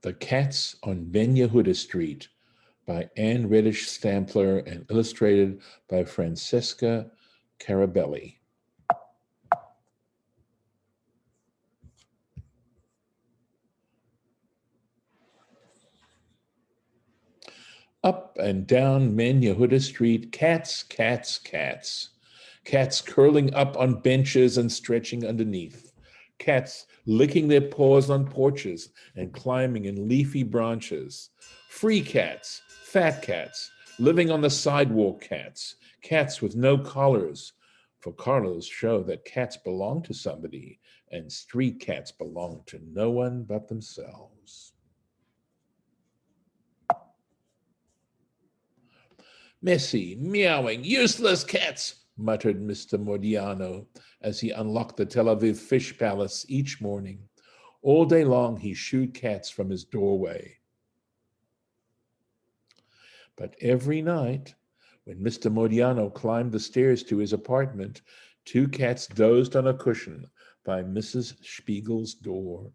The Cats on Ben Yehuda Street by Ann Reddish Stampler and illustrated by Francesca Carabelli. Up and down Ben Yehuda Street, cats, cats, cats. Cats curling up on benches and stretching underneath. Cats licking their paws on porches and climbing in leafy branches. Free cats, fat cats, living on the sidewalk cats. Cats with no collars, for collars show that cats belong to somebody, and street cats belong to no one but themselves. Messy, meowing, useless cats, muttered Mr. Mordiano as he unlocked the Tel Aviv Fish Palace each morning. All day long he shooed cats from his doorway. But every night, when Mr. Mordiano climbed the stairs to his apartment, two cats dozed on a cushion by Mrs. Spiegel's door.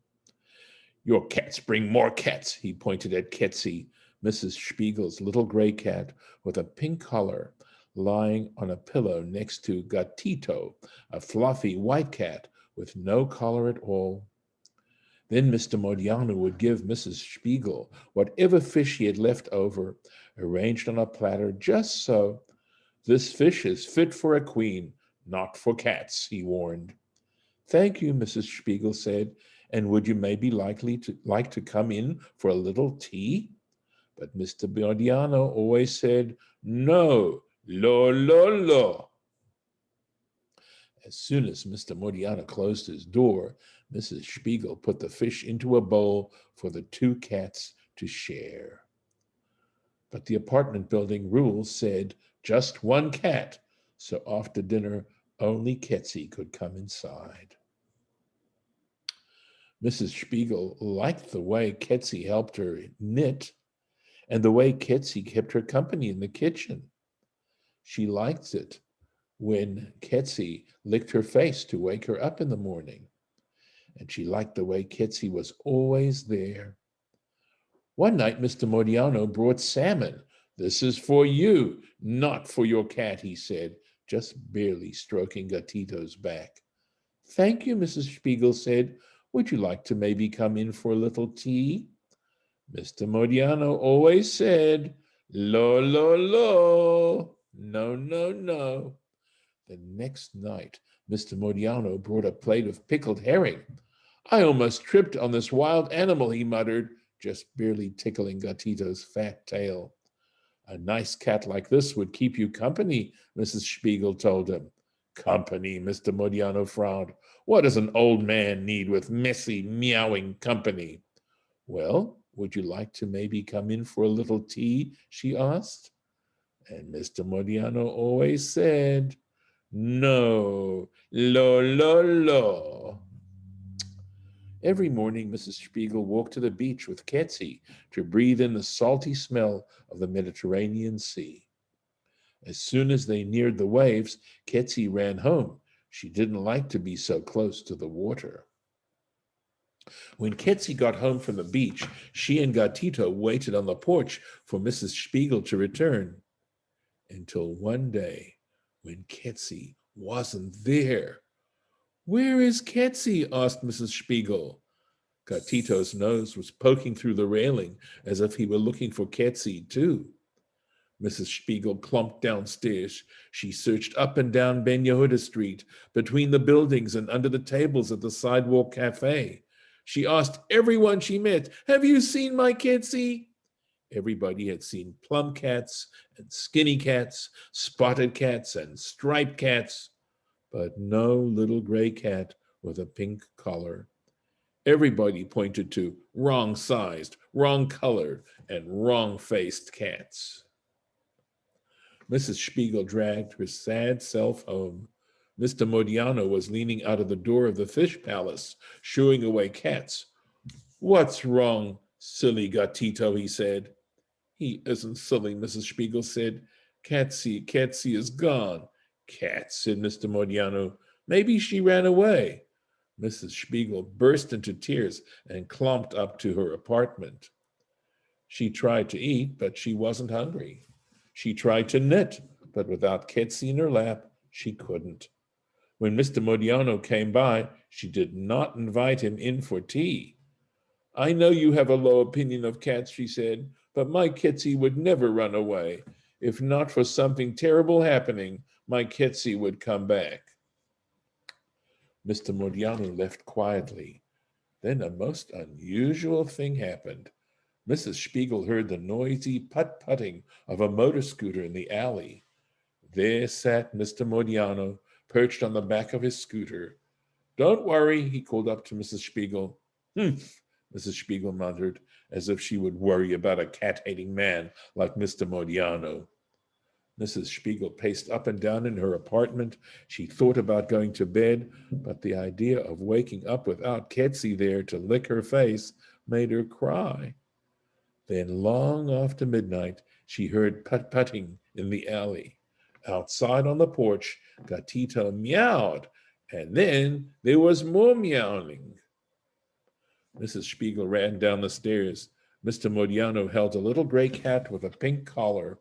Your cats bring more cats, he pointed at Ketsi, Mrs. Spiegel's little gray cat with a pink collar, lying on a pillow next to Gatito, a fluffy white cat with no collar at all. Then Mr. Modiano would give Mrs. Spiegel whatever fish he had left over, arranged on a platter just so. This fish is fit for a queen, not for cats, he warned. Thank you, Mrs. Spiegel said, and would you maybe like to come in for a little tea? But Mr. Modiano always said, no, lo, lo, lo. As soon as Mr. Modiano closed his door, Mrs. Spiegel put the fish into a bowl for the two cats to share. But the apartment building rules said just one cat, so after dinner, only Ketsi could come inside. Mrs. Spiegel liked the way Ketsi helped her knit and the way Ketsi kept her company in the kitchen. She liked it when Ketsi licked her face to wake her up in the morning. And she liked the way Ketsi was always there. One night, Mr. Modiano brought salmon. This is for you, not for your cat, he said, just barely stroking Gatito's back. Thank you, Mrs. Spiegel said. Would you like to maybe come in for a little tea? Mr. Modiano always said, lo, lo, lo, no, no, no. The next night, Mr. Modiano brought a plate of pickled herring. I almost tripped on this wild animal, he muttered, just barely tickling Gatito's fat tail. A nice cat like this would keep you company, Mrs. Spiegel told him. Company, Mr. Modiano frowned. What does an old man need with messy, meowing company? Well, would you like to maybe come in for a little tea? She asked. And Mr. Modiano always said, no, lo, lo, lo. Every morning, Mrs. Spiegel walked to the beach with Ketsi to breathe in the salty smell of the Mediterranean Sea. As soon as they neared the waves, Ketsi ran home. She didn't like to be so close to the water. When Ketsi got home from the beach, she and Gatito waited on the porch for Mrs. Spiegel to return. Until one day, when Ketsi wasn't there. Where is Ketsi? Asked Mrs. Spiegel. Gatito's nose was poking through the railing as if he were looking for Ketsi too. Mrs. Spiegel clumped downstairs. She searched up and down Ben Yehuda Street, between the buildings and under the tables at the sidewalk cafe. She asked everyone she met, have you seen my Ketsi? Everybody had seen plum cats and skinny cats, spotted cats and striped cats, but no little gray cat with a pink collar. Everybody pointed to wrong-sized, wrong-colored, and wrong-faced cats. Mrs. Spiegel dragged her sad self home. Mr. Modiano was leaning out of the door of the fish palace, shooing away cats. What's wrong, silly Gatito, he said. He isn't silly, Mrs. Spiegel said. Ketsi is gone. Cat, said Mr. Modiano. Maybe she ran away. Mrs. Spiegel burst into tears and clumped up to her apartment. She tried to eat, but she wasn't hungry. She tried to knit, but without Ketsi in her lap, she couldn't. When Mr. Modiano came by, she did not invite him in for tea. I know you have a low opinion of cats, she said, but my Ketsi would never run away. If not for something terrible happening, my Ketsi would come back. Mr. Modiano left quietly. Then a most unusual thing happened. Mrs. Spiegel heard the noisy putt-putting of a motor scooter in the alley. There sat Mr. Modiano, perched on the back of his scooter. Don't worry, he called up to Mrs. Spiegel. Humph, Mrs. Spiegel muttered, as if she would worry about a cat-hating man like Mr. Modiano. Mrs. Spiegel paced up and down in her apartment. She thought about going to bed, but the idea of waking up without Ketsi there to lick her face made her cry. Then, long after midnight, she heard putt-putting in the alley. Outside on the porch, Gatito meowed, and then there was more meowing. Mrs. Spiegel ran down the stairs. Mr. Modiano held a little gray cat with a pink collar,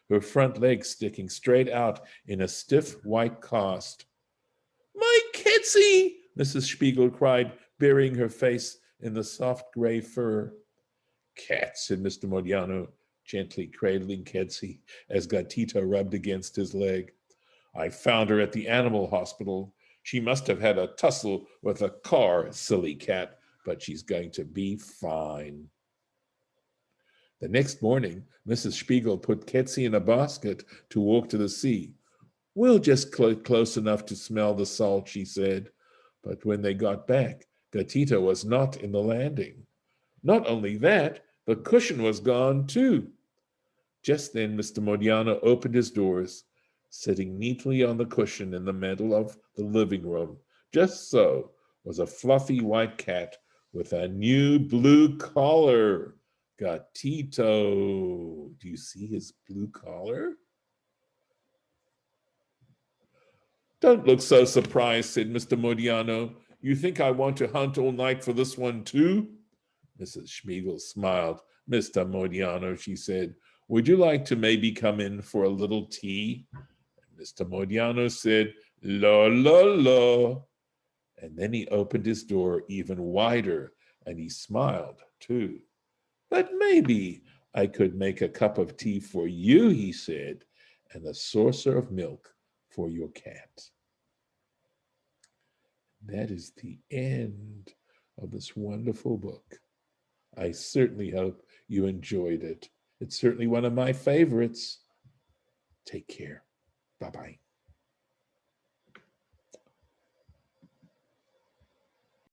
her front legs sticking straight out in a stiff white cast. My Ketsi! Mrs. Spiegel cried, burying her face in the soft gray fur. Cat, said Mr. Modiano, gently cradling Ketsi as Gatito rubbed against his leg. I found her at the animal hospital. She must have had a tussle with a car, silly cat, but she's going to be fine. The next morning, Mrs. Spiegel put Ketsi in a basket to walk to the sea. We'll just close enough to smell the salt, she said. But when they got back, Gatito was not in the landing. Not only that, the cushion was gone too. Just then, Mr. Modiano opened his doors. Sitting neatly on the cushion in the middle of the living room, just so, was a fluffy white cat with a new blue collar. Gatito. Do you see his blue collar? Don't look so surprised, said Mr. Modiano. You think I want to hunt all night for this one too? Mrs. Spiegel smiled. Mr. Modiano, she said, would you like to maybe come in for a little tea? Mr. Modiano said, la, la, la. And then he opened his door even wider, and he smiled too. But maybe I could make a cup of tea for you, he said, and a saucer of milk for your cat. That is the end of this wonderful book. I certainly hope you enjoyed it. It's certainly one of my favorites. Take care. Bye-bye.